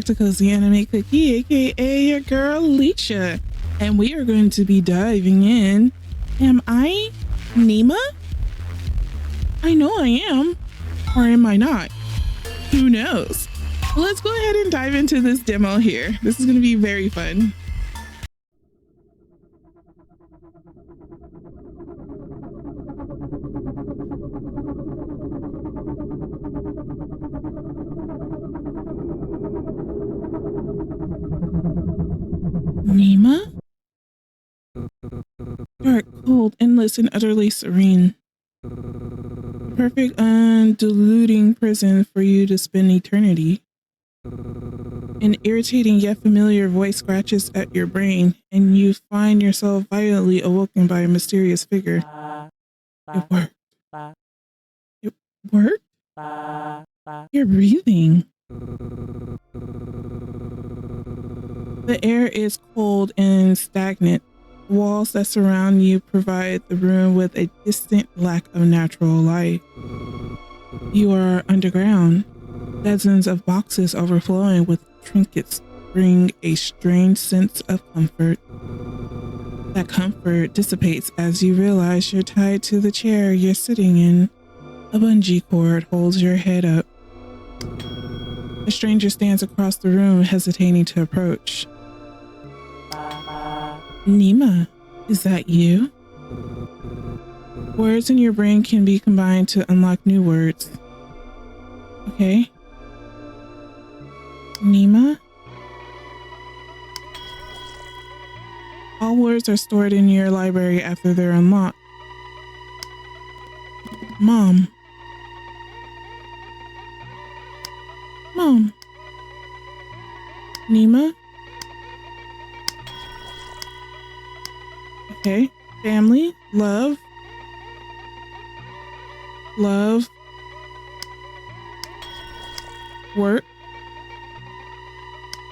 to Cozy Anime Cookie, aka your girl Leisha, and we are going to be diving in. Am I Nima? I know I am, or am I not? Who knows? Let's go ahead and dive into this demo here. This is going to be very fun. Nima? Dark, cold, endless, and utterly serene. Perfect, undiluting prison for you to spend eternity. An irritating yet familiar voice scratches at your brain, and you find yourself violently awoken by a mysterious figure. It worked. It worked? You're breathing. The air is cold and stagnant. Walls that surround you provide the room with a distant lack of natural light. You are underground. Dozens of boxes overflowing with trinkets bring a strange sense of comfort. That comfort dissipates as you realize you're tied to the chair you're sitting in. A bungee cord holds your head up. A stranger stands across the room, hesitating to approach. Nima, is that you? Words in your brain can be combined to unlock new words. Okay. Nima? All words are stored in your library after they're unlocked. Mom. Mom. Nima? Okay. Family, love. Love. Work.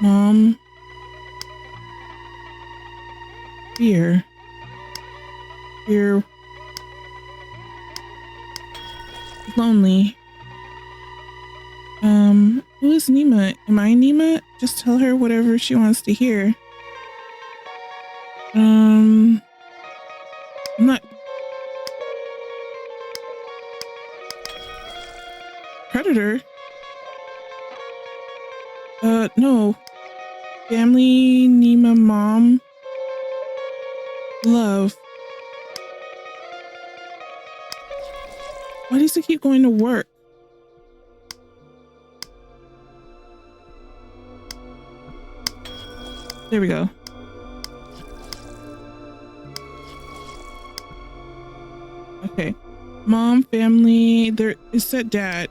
Mom. Fear. Fear. Lonely. Who is Nima? Am I Nima? Just tell her whatever she wants to hear. I'm not. Predator? No. Family, Nima, mom. Love. Why does it keep going to work? There we go. Okay. Mom, family, there is said dad.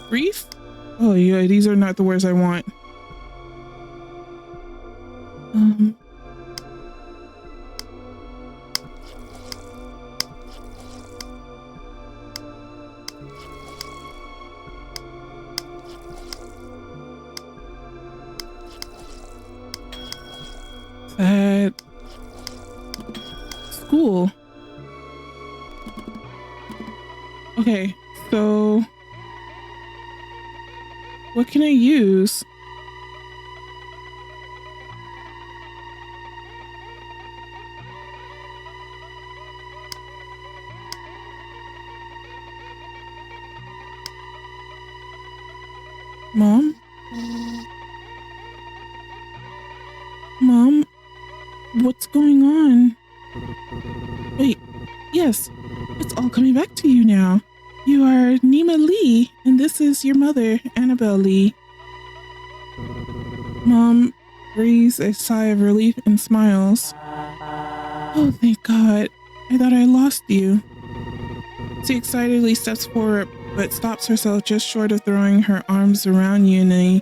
Grief? Oh yeah, these are not the words I want. Sad. School. Okay, so what can I use? Mom? Mom? What's going on? Wait, yes, it's all coming back to you now. You are Nima Lee, and this is your mother, Annabelle Lee. Mom breathes a sigh of relief and smiles. Oh, thank God. I thought I lost you. She excitedly steps forward, but stops herself just short of throwing her arms around you in an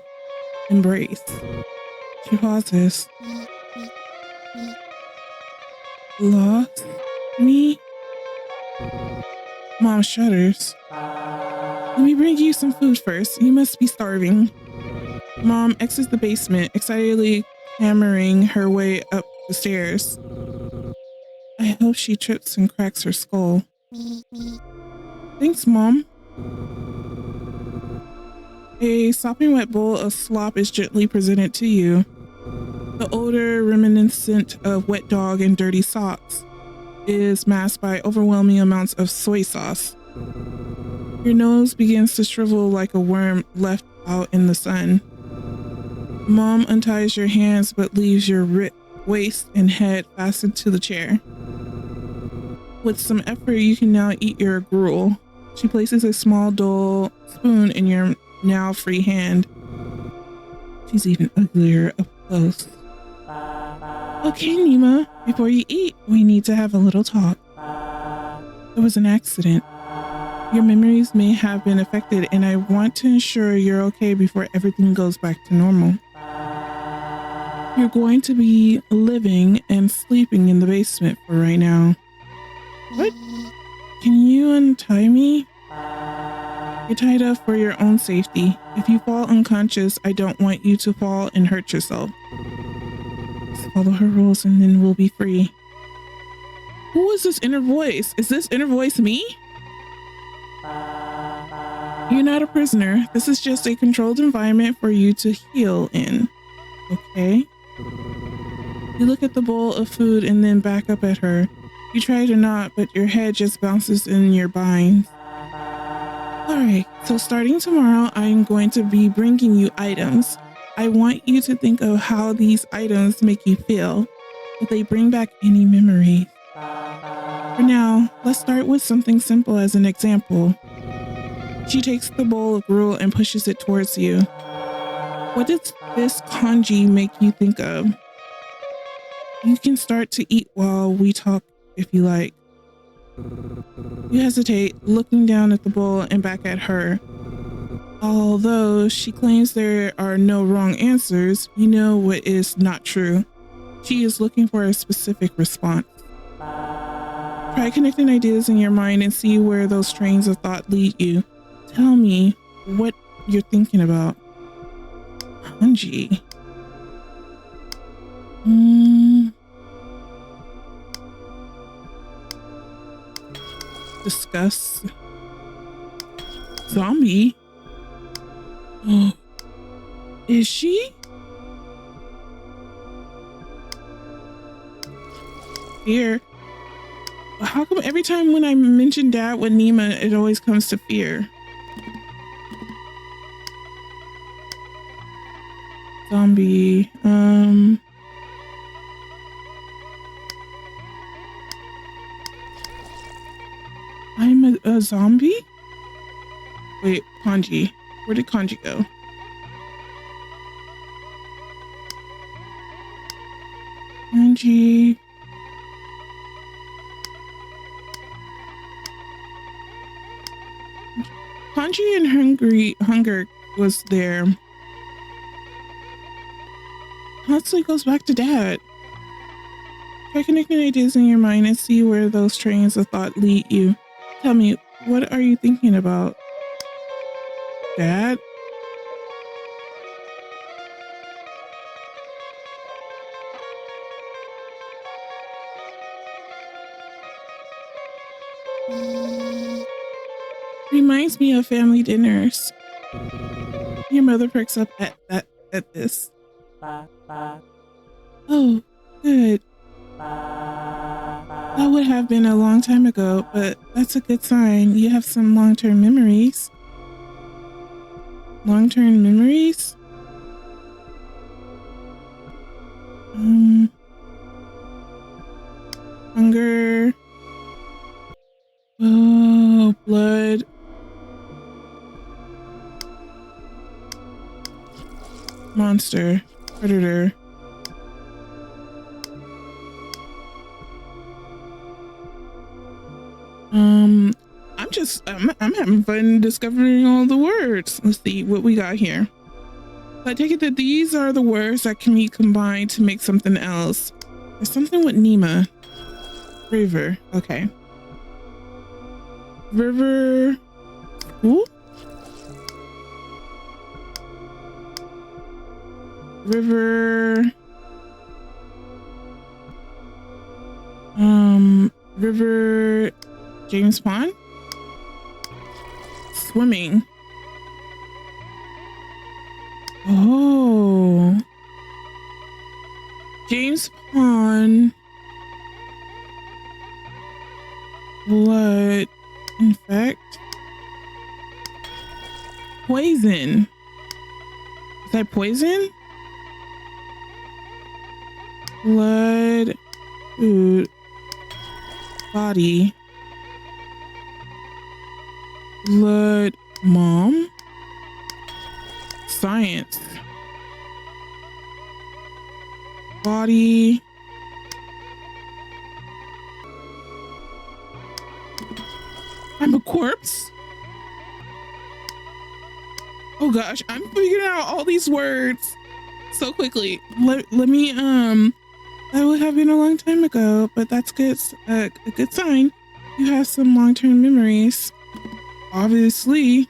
embrace. She pauses. Lost me? Mom shudders. Let me bring you some food first. You must be starving. Mom exits the basement, excitedly hammering her way up the stairs. I hope she trips and cracks her skull. Thanks, Mom. A sopping wet bowl of slop is gently presented to you. The odor, reminiscent of wet dog and dirty socks, is masked by overwhelming amounts of soy sauce. Your nose begins to shrivel like a worm left out in the sun. Mom unties your hands but leaves your waist and head fastened to the chair. With some effort, you can now eat your gruel. She places a small dull spoon in your now free hand. She's even uglier up close. Okay, Nima, before you eat, we need to have a little talk. There was an accident. Your memories may have been affected, and I want to ensure you're okay before everything goes back to normal. You're going to be living and sleeping in the basement for right now. What? Can you untie me? You're tied up for your own safety. If you fall unconscious, I don't want you to fall and hurt yourself. Just follow her rules and then we'll be free. Who is this inner voice? Is this inner voice me? You're not a prisoner. This is just a controlled environment for you to heal in. Okay? You look at the bowl of food and then back up at her. You try to not, but your head just bounces in your binds. Alright, so starting tomorrow, I'm going to be bringing you items. I want you to think of how these items make you feel, if they bring back any memories. For now, let's start with something simple as an example. She takes the bowl of gruel and pushes it towards you. What does this kanji make you think of? You can start to eat while we talk if you like. You hesitate, looking down at the bowl and back at her. Although she claims there are no wrong answers, you know what is not true. She is looking for a specific response. Try connecting ideas in your mind and see where those trains of thought lead you. Tell me what you're thinking about. Kanji. Discuss. Zombie? Oh. Is she? Fear. How come every time when I mention Dad with Nima, it always comes to fear? Zombie. I'm a zombie? Wait, kanji. Where did kanji go? Kanji. Kanji and hunger was there. Constantly goes back to Dad. Try connecting ideas in your mind and see where those trains of thought lead you. Tell me, what are you thinking about? Dad? Reminds me of family dinners. Your mother perks up at this. Oh, good. That would have been a long time ago, but that's a good sign. You have some long-term memories. Long-term memories? Hunger. Oh, blood. Monster. Predator. I'm having fun discovering all the words. Let's see what we got here. I take it that these are the words that can be combined to make something else. There's something with Nima. River. Okay. River. Ooh. River. River. James Pond. Swimming. Oh. James Pond. Blood. Infect. Poison. Is that poison? Blood. Food. Body. Blood. Mom. Science. Body. I'm a corpse? Oh gosh, I'm figuring out all these words so quickly. Let me, that would have been a long time ago, but that's good, a good sign. You have some long-term memories. Obviously.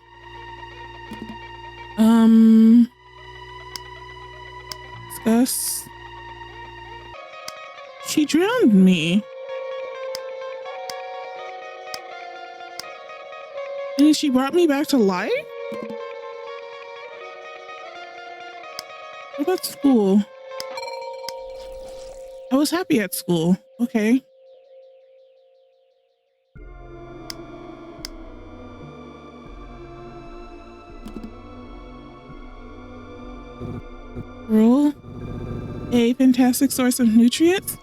Discuss. She drowned me. And she brought me back to life? What about school? I was happy at school. Okay. Roll. A fantastic source of nutrients,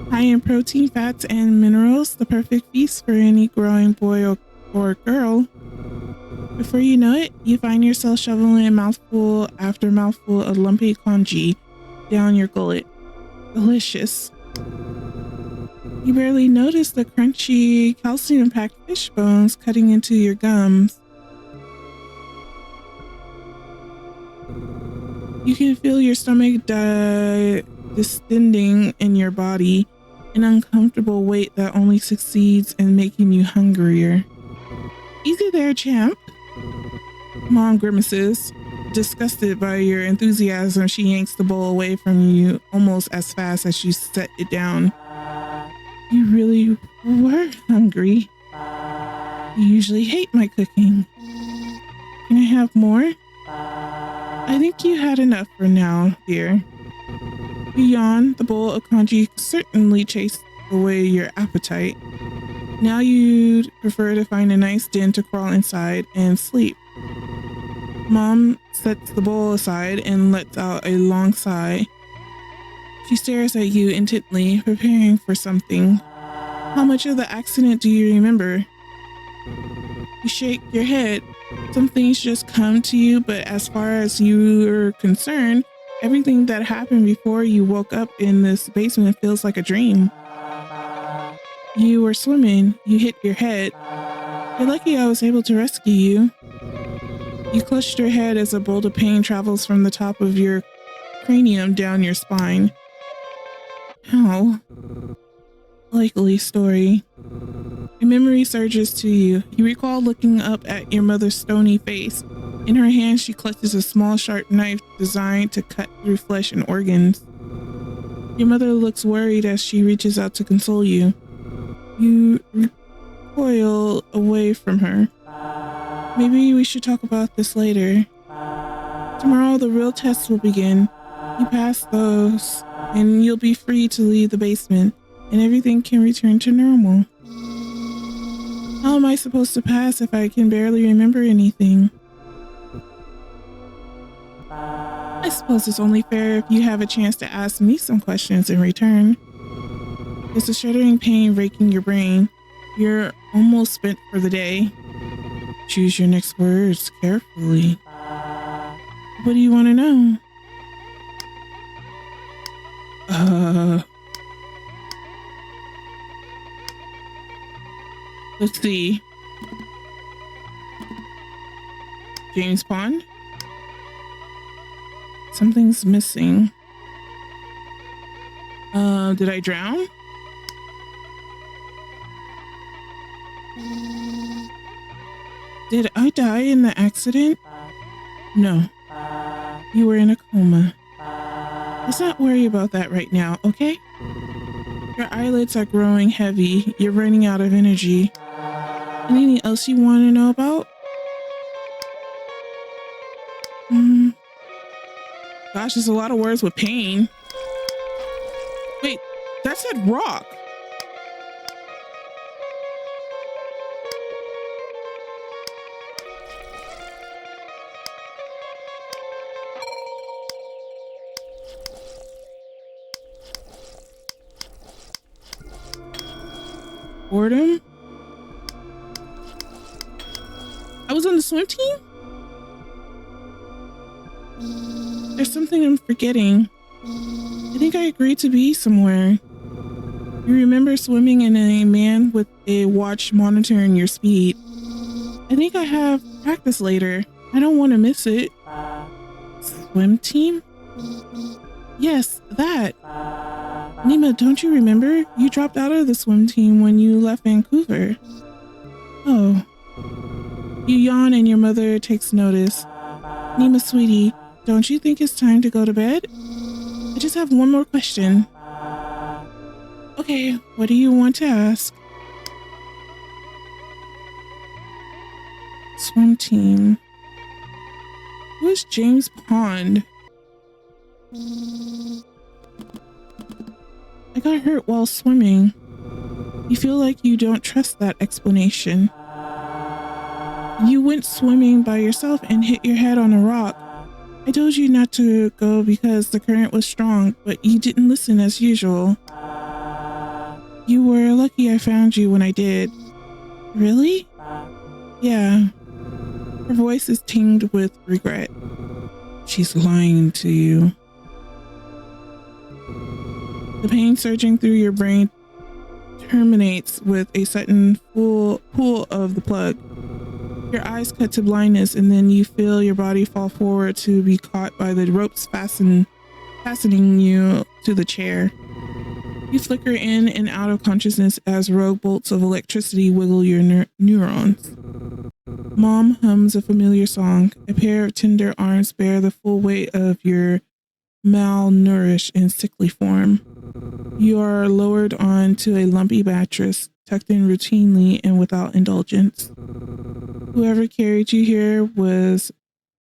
high in protein, fats, and minerals, the perfect feast for any growing boy or girl. Before you know it, you find yourself shoveling mouthful after mouthful of lumpy congee down your gullet. Delicious. You barely notice the crunchy, calcium-packed fish bones cutting into your gums. You can feel your stomach distending in your body, an uncomfortable weight that only succeeds in making you hungrier. Easy there, champ. Mom grimaces. Disgusted by your enthusiasm, she yanks the bowl away from you almost as fast as you set it down. You really were hungry. You usually hate my cooking. Can I have more? I think you had enough for now, dear. You yawn. The bowl of congee certainly chased away your appetite. Now you'd prefer to find a nice den to crawl inside and sleep. Mom sets the bowl aside and lets out a long sigh. She stares at you intently, preparing for something. How much of the accident do you remember? You shake your head. Some things just come to you, but as far as you're concerned, everything that happened before you woke up in this basement feels like a dream. You were swimming. You hit your head. You're lucky I was able to rescue you. You clutched your head as a bolt of pain travels from the top of your cranium down your spine. How? Likely story. A memory surges to you. You recall looking up at your mother's stony face. In her hand, she clutches a small, sharp knife designed to cut through flesh and organs. Your mother looks worried as she reaches out to console you. You recoil away from her. Maybe we should talk about this later. Tomorrow, the real tests will begin. You pass those, and you'll be free to leave the basement, and everything can return to normal. How am I supposed to pass if I can barely remember anything? I suppose it's only fair if you have a chance to ask me some questions in return. There's a shuddering pain raking your brain. You're almost spent for the day. Choose your next words carefully. What do you want to know? Let's see. James Pond? Something's missing. Did I drown? Did I die in the accident? No. You were in a coma. Let's not worry about that right now, okay? Your eyelids are growing heavy. You're running out of energy. Anything else you want to know about? Gosh, there's a lot of words with pain. Wait, that said rock. Boredom? I was on the swim team? There's something I'm forgetting. I think I agreed to be somewhere. You remember swimming in a man with a watch monitoring your speed. I think I have practice later. I don't want to miss it. Swim team? Yes, that. Nima, don't you remember? You dropped out of the swim team when you left Vancouver. Oh. You yawn and your mother takes notice. Nima, sweetie, don't you think it's time to go to bed? I just have one more question. Okay, what do you want to ask? Swim team. Who's James Pond? I got hurt while swimming. You feel like you don't trust that explanation. You went swimming by yourself and hit your head on a rock. I told you not to go because the current was strong, but you didn't listen as usual. You were lucky I found you when I did. Really? Yeah. Her voice is tinged with regret. She's lying to you. The pain surging through your brain terminates with a sudden full pull of the plug. Your eyes cut to blindness, and then you feel your body fall forward to be caught by the ropes fastening you to the chair. You flicker in and out of consciousness as rogue bolts of electricity wiggle your neurons. Mom hums a familiar song. A pair of tender arms bear the full weight of your malnourished and sickly form. You are lowered onto a lumpy mattress, tucked in routinely and without indulgence. Whoever carried you here was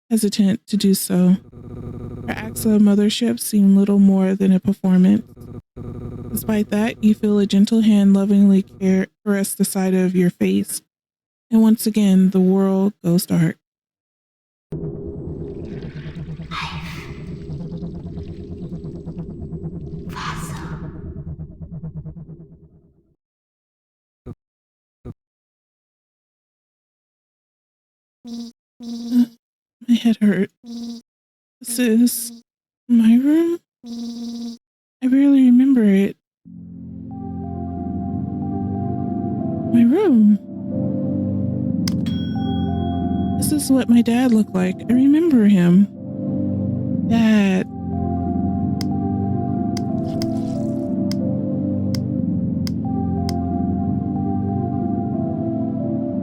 hesitant to do so. Her acts of mothership seem little more than a performance. Despite that, you feel a gentle hand lovingly caress the side of your face. And once again, the world goes dark. My head hurt. This is my room? I barely remember it. My room. This is what my dad looked like. I remember him. Dad.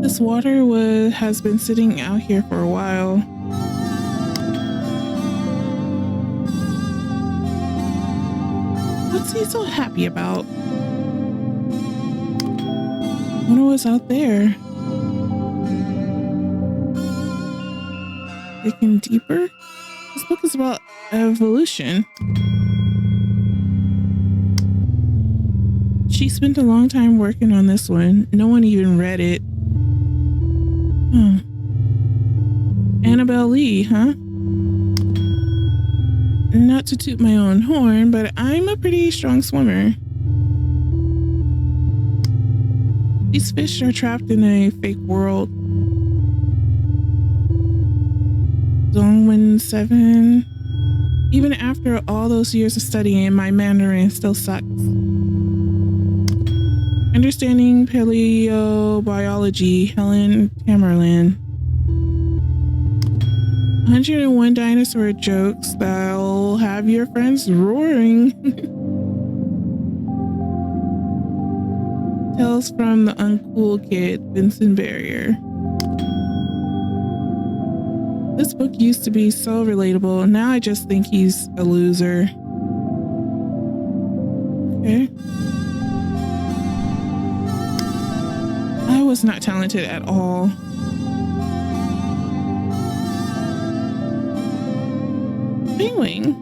This water has been sitting out here for a while. What's he so happy about? Wonder what's out there. Digging deeper? This book is about evolution. She spent a long time working on this one. No one even read it. Annabelle Lee, huh? Not to toot my own horn, but I'm a pretty strong swimmer. These fish are trapped in a fake world. Dongwon 7. Even after all those years of studying, my Mandarin still sucks. Understanding Paleobiology, Helen Tamerlan. 101 dinosaur jokes that'll have your friends roaring. Tales from the Uncool Kid, Vincent Barrier. This book used to be so relatable. Now I just think he's a loser. Okay. I was not talented at all. penguin.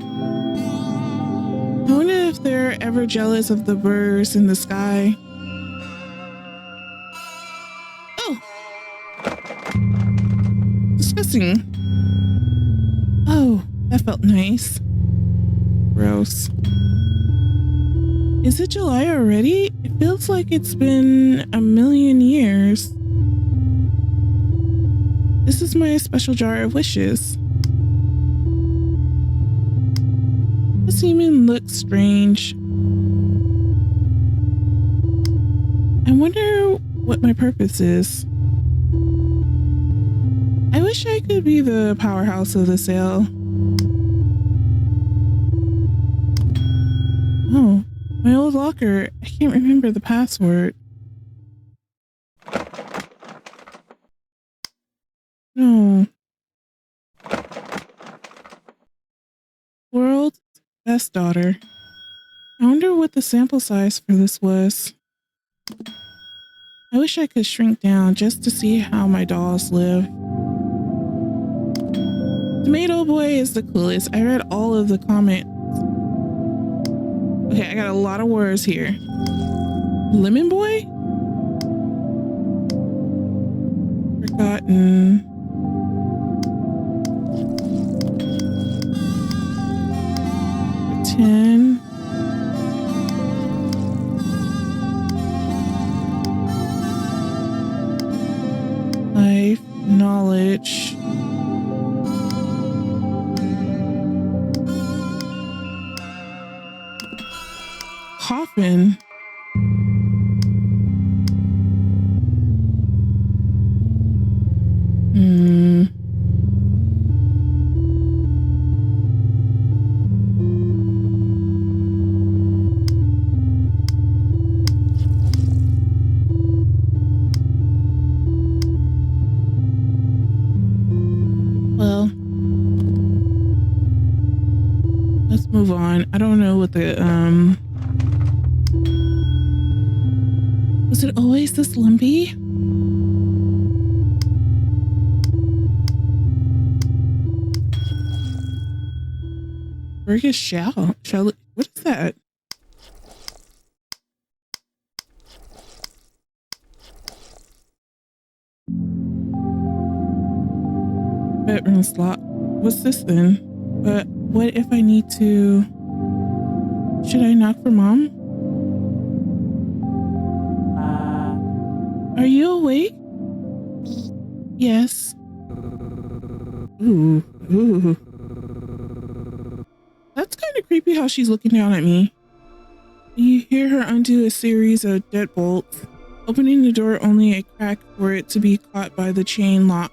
I wonder if they're ever jealous of the birds in the sky. Oh! Disgusting. Oh, that felt nice. Gross. Is it July already? It feels like it's been a million years. This is my special jar of wishes. Doesn't even look strange. I wonder what my purpose is. I wish I could be the powerhouse of the sale. Oh, my old locker. I can't remember the password. No. World's best daughter. I wonder what the sample size for this was. I wish I could shrink down just to see how my dolls live. Tomato Boy is the coolest. I read all of the comments. Okay, I got a lot of words here. Lemon Boy? Forgotten. Pretend. Life. Knowledge. Coffin. Well, let's move on. I don't know what the was it always this lumpy? Burgess Shell? What is that? Bedroom slot. What's this then? But what if I need to... Should I knock for mom? Are you awake? Yes. Ooh. That's kind of creepy how she's looking down at me. You hear her undo a series of deadbolts, opening the door only a crack for it to be caught by the chain lock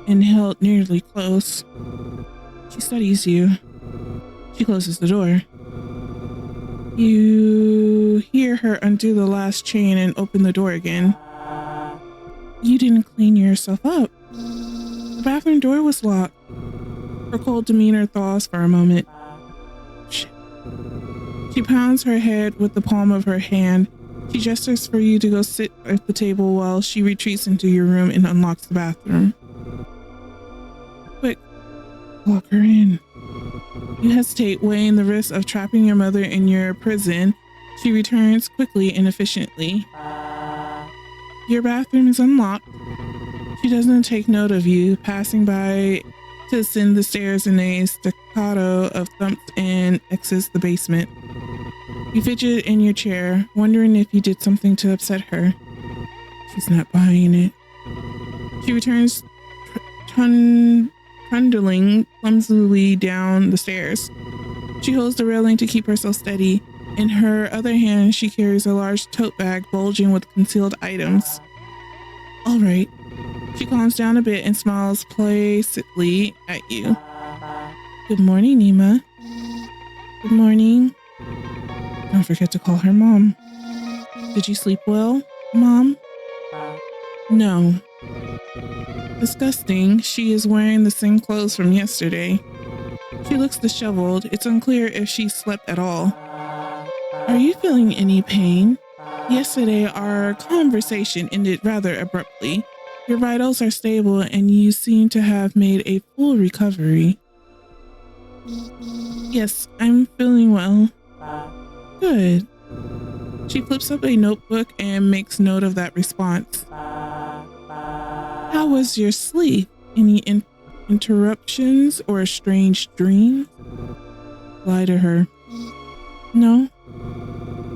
and held nearly close. She studies you. She closes the door. You hear her undo the last chain and open the door again. You didn't clean yourself up. The bathroom door was locked. Her cold demeanor thaws for a moment. She pounds her head with the palm of her hand. She gestures for you to go sit at the table while she retreats into your room and unlocks the bathroom. Quick, lock her in. You hesitate, weighing the risk of trapping your mother in your prison. She returns quickly and efficiently. Your bathroom is unlocked. She doesn't take note of you, passing by to ascend the stairs in a staccato of thumps and exits the basement. You fidget in your chair, wondering if you did something to upset her. She's not buying it. She returns trundling clumsily down the stairs. She holds the railing to keep herself steady. In her other hand, she carries a large tote bag bulging with concealed items. All right. She calms down a bit and smiles placidly at you. Good morning, Nima. Good morning. Don't forget to call her Mom. Did you sleep well, Mom? No. Disgusting. She is wearing the same clothes from yesterday. She looks disheveled. It's unclear if she slept at all. Are you feeling any pain? Yesterday, our conversation ended rather abruptly. Your vitals are stable and you seem to have made a full recovery. Yes, I'm feeling well. Good. She flips up a notebook and makes note of that response. How was your sleep? Any interruptions or a strange dream? Lie to her. No.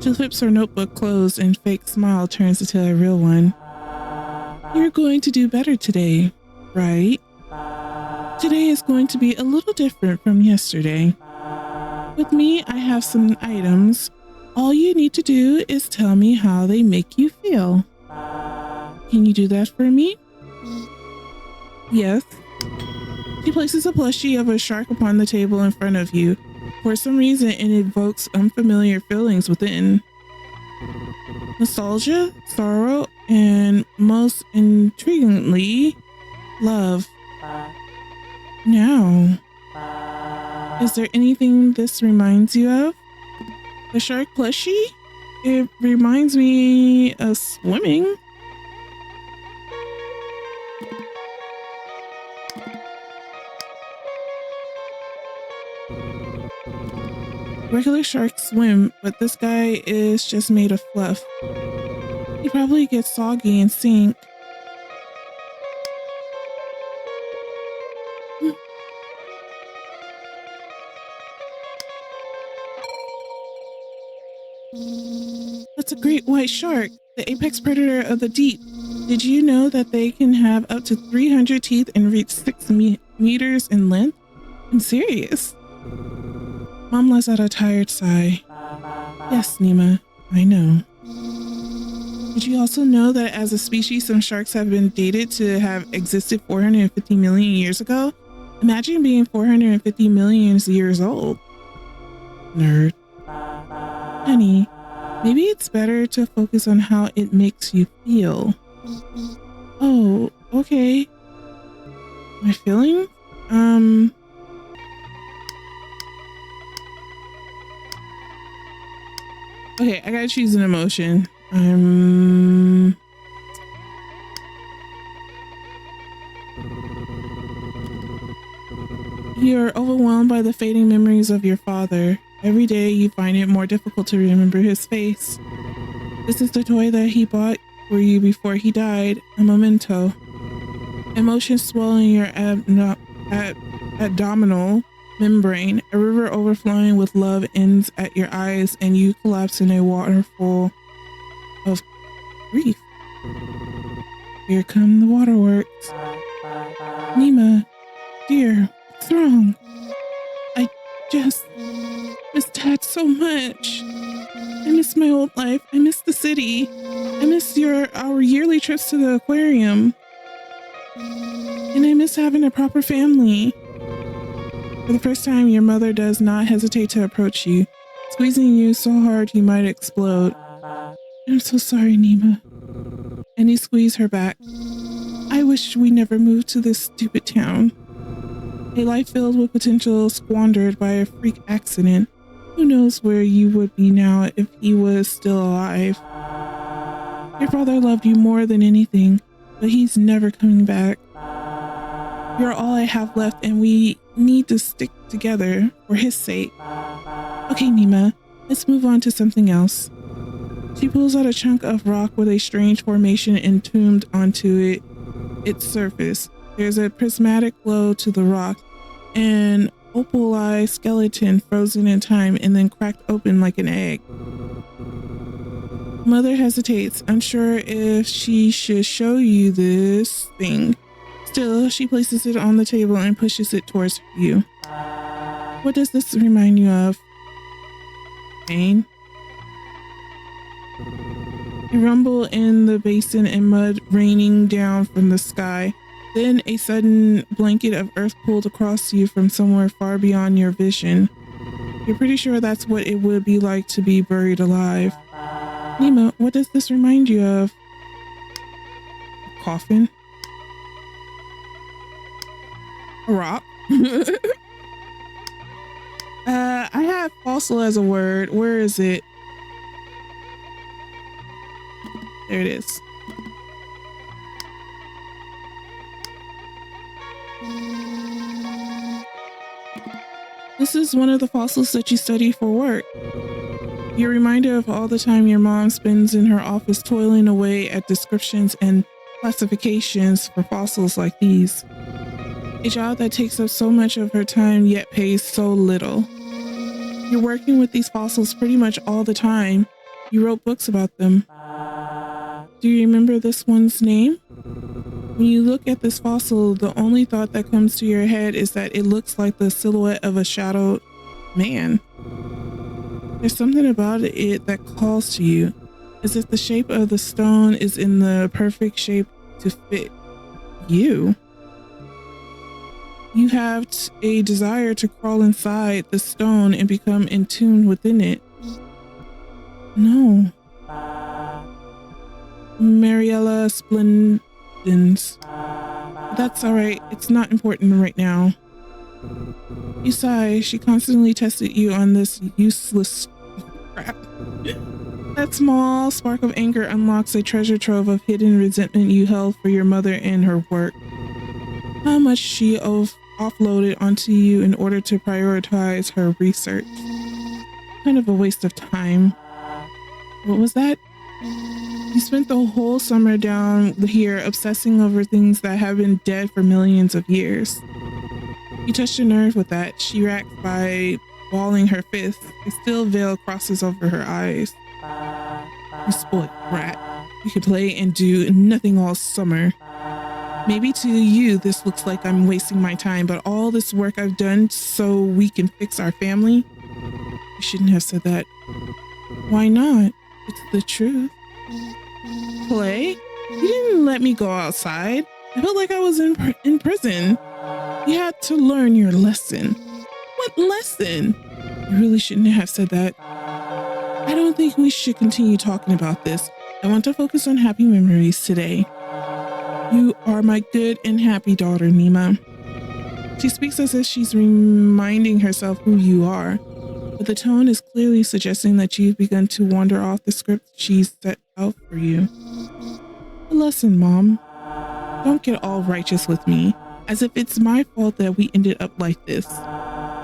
She flips her notebook closed and fake smile turns into a real one. You're going to do better today, right? Today is going to be a little different from yesterday. With me, I have some items. All you need to do is tell me how they make you feel. Can you do that for me? Yes. She places a plushie of a shark upon the table in front of you. For some reason, it evokes unfamiliar feelings within. Nostalgia, sorrow, and most intriguingly, love. Now, is there anything this reminds you of? The shark plushie? It reminds me of swimming. Regular sharks swim, but this guy is just made of fluff. He probably gets soggy and sink. That's a great white shark, the apex predator of the deep. Did you know that they can have up to 300 teeth and reach 6 meters in length? I'm serious. Mom lets out a tired sigh. Yes, Nima, I know. Did you also know that as a species, some sharks have been dated to have existed 450 million years ago? Imagine being 450 million years old. Nerd. Honey, maybe it's better to focus on how it makes you feel. Oh, okay. My feeling? Okay, I gotta choose an emotion. You're overwhelmed by the fading memories of your father. Every day you find it more difficult to remember his face. This is the toy that he bought for you before he died, a memento. Emotions swelling your abdominal membrane. A river overflowing with love ends at your eyes and you collapse in a waterfall of grief. Here come the waterworks. Nima, dear, what's wrong? I just miss Dad so much. I miss my old life. I miss the city. I miss our yearly trips to the aquarium. And I miss having a proper family. For the first time, your mother does not hesitate to approach you, squeezing you so hard you might explode. I'm so sorry, Nima. And he squeezed her back. I wish we never moved to this stupid town. A life filled with potential squandered by a freak accident. Who knows where you would be now if he was still alive. Your father loved you more than anything, but he's never coming back. You're all I have left and we need to stick together for his sake. Okay, Nima, let's move on to something else. She pulls out a chunk of rock with a strange formation entombed onto its surface. There's a prismatic glow to the rock, an opal-eye skeleton frozen in time and then cracked open like an egg. Mother hesitates, unsure if she should show you this thing. Still, she places it on the table and pushes it towards you. What does this remind you of? Pain? A rumble in the basin and mud raining down from the sky. Then a sudden blanket of earth pulled across you from somewhere far beyond your vision. You're pretty sure that's what it would be like to be buried alive. Nima, what does this remind you of? A coffin? A rock? I have fossil as a word. Where is it? There it is. This is one of the fossils that you study for work. You're reminded of all the time your mom spends in her office toiling away at descriptions and classifications for fossils like these. A job that takes up so much of her time yet pays so little. You're working with these fossils pretty much all the time. You wrote books about them. Do you remember this one's name? When you look at this fossil, the only thought that comes to your head is that it looks like the silhouette of a shadowed man. There's something about it that calls to you, as if the shape of the stone is in the perfect shape to fit you. You have a desire to crawl inside the stone and become in tune within it. No. Mariella Splendens. That's alright, it's not important right now. You sigh, she constantly tested you on this useless crap. That small spark of anger unlocks a treasure trove of hidden resentment you held for your mother and her work. How much she offloaded onto you in order to prioritize her research. Kind of a waste of time. What was that? You spent the whole summer down here obsessing over things that have been dead for millions of years. You touched a nerve with that. She reacts by balling her fist. A steel veil crosses over her eyes. You spoiled brat. You could play and do nothing all summer. Maybe to you this looks like I'm wasting my time, but all this work I've done so we can fix our family? You shouldn't have said that. Why not? It's the truth. Play? You didn't let me go outside. I felt like I was in prison. You had to learn your lesson. What lesson? You really shouldn't have said that. I don't think we should continue talking about this. I want to focus on happy memories today. You are my good and happy daughter, Nima. She speaks as if she's reminding herself who you are, but the tone is clearly suggesting that you've begun to wander off the script she's set out for you. A lesson, Mom. Don't get all righteous with me, as if it's my fault that we ended up like this.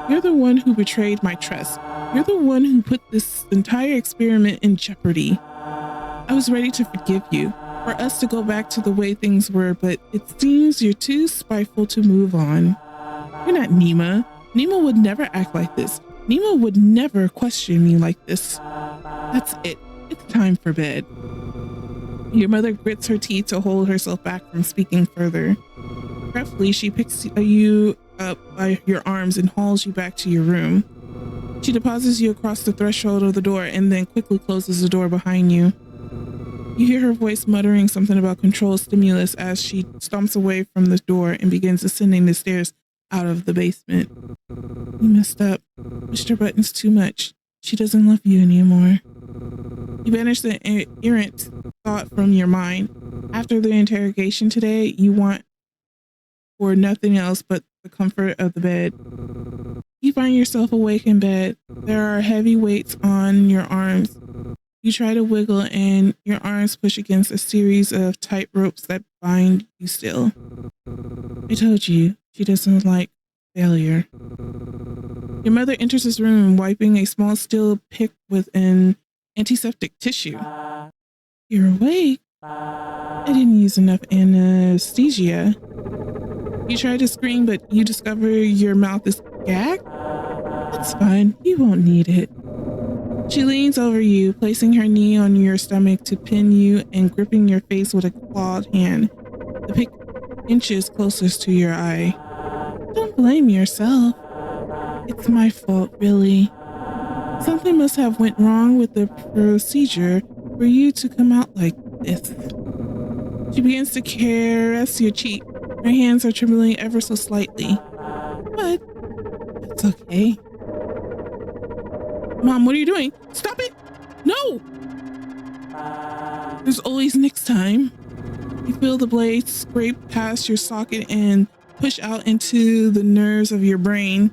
You're the one who betrayed my trust. You're the one who put this entire experiment in jeopardy. I was ready to forgive you, for us to go back to the way things were, but it seems you're too spiteful to move on. You're not Nima. Nima would never act like this. Nima would never question me like this. That's it. It's time for bed. Your mother grits her teeth to hold herself back from speaking further. Regretfully, she picks you up by your arms and hauls you back to your room. She deposits you across the threshold of the door and then quickly closes the door behind you. You hear her voice muttering something about controlled stimulus as she stomps away from the door and begins ascending the stairs out of the basement. You messed up. Pushed her buttons too much. She doesn't love you anymore. You banish the errant thought from your mind. After the interrogation today, you want for nothing else but the comfort of the bed. You find yourself awake in bed. There are heavy weights on your arms. You try to wiggle and your arms push against a series of tight ropes that bind you still. I told you, she doesn't like failure. Your mother enters this room wiping a small steel pick with an antiseptic tissue. You're awake? I didn't use enough anesthesia. You try to scream, but you discover your mouth is gagged? That's fine, you won't need it. She leans over you, placing her knee on your stomach to pin you and gripping your face with a clawed hand. The pick inches closest to your eye. Don't blame yourself. It's my fault, really. Something must have went wrong with the procedure for you to come out like this. She begins to caress your cheek. Her hands are trembling ever so slightly. But it's okay. Mom, what are you doing? Stop it! No! There's always next time. You feel the blade scrape past your socket and push out into the nerves of your brain.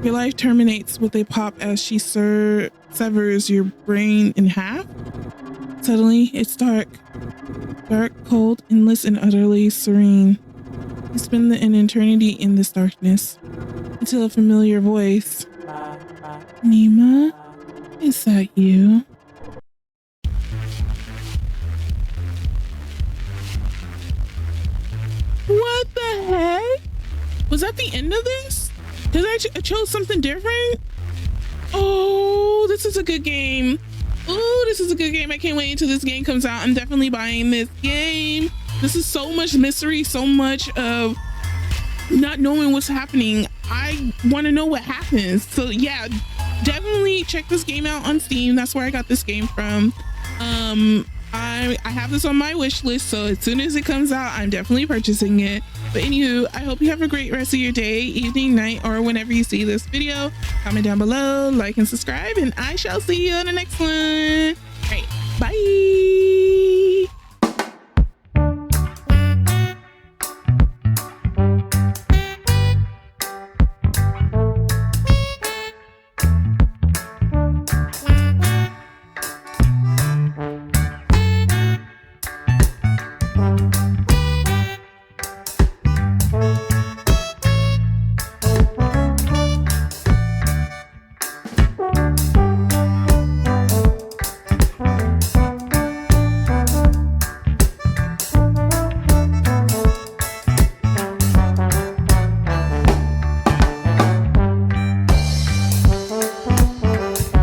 Your life terminates with a pop as she severs your brain in half. Suddenly, it's dark. Dark, cold, endless, and utterly serene. You spend an eternity in this darkness. to a familiar voice. Nima, is that you? What the heck? Was that the end of this? Because I chose something different? Oh, this is a good game. Oh, this is a good game. I can't wait until this game comes out. I'm definitely buying this game. This is so much mystery, so much of not knowing what's happening. I want to know what happens. So yeah, definitely check this game out on Steam. That's where I got this game from. I have this on my wish list, so as soon as it comes out, I'm definitely purchasing it. But anywho, I hope you have a great rest of your day, evening, night, or whenever you see this video. Comment down below, like and subscribe, and I shall see you on the next one. All right, bye.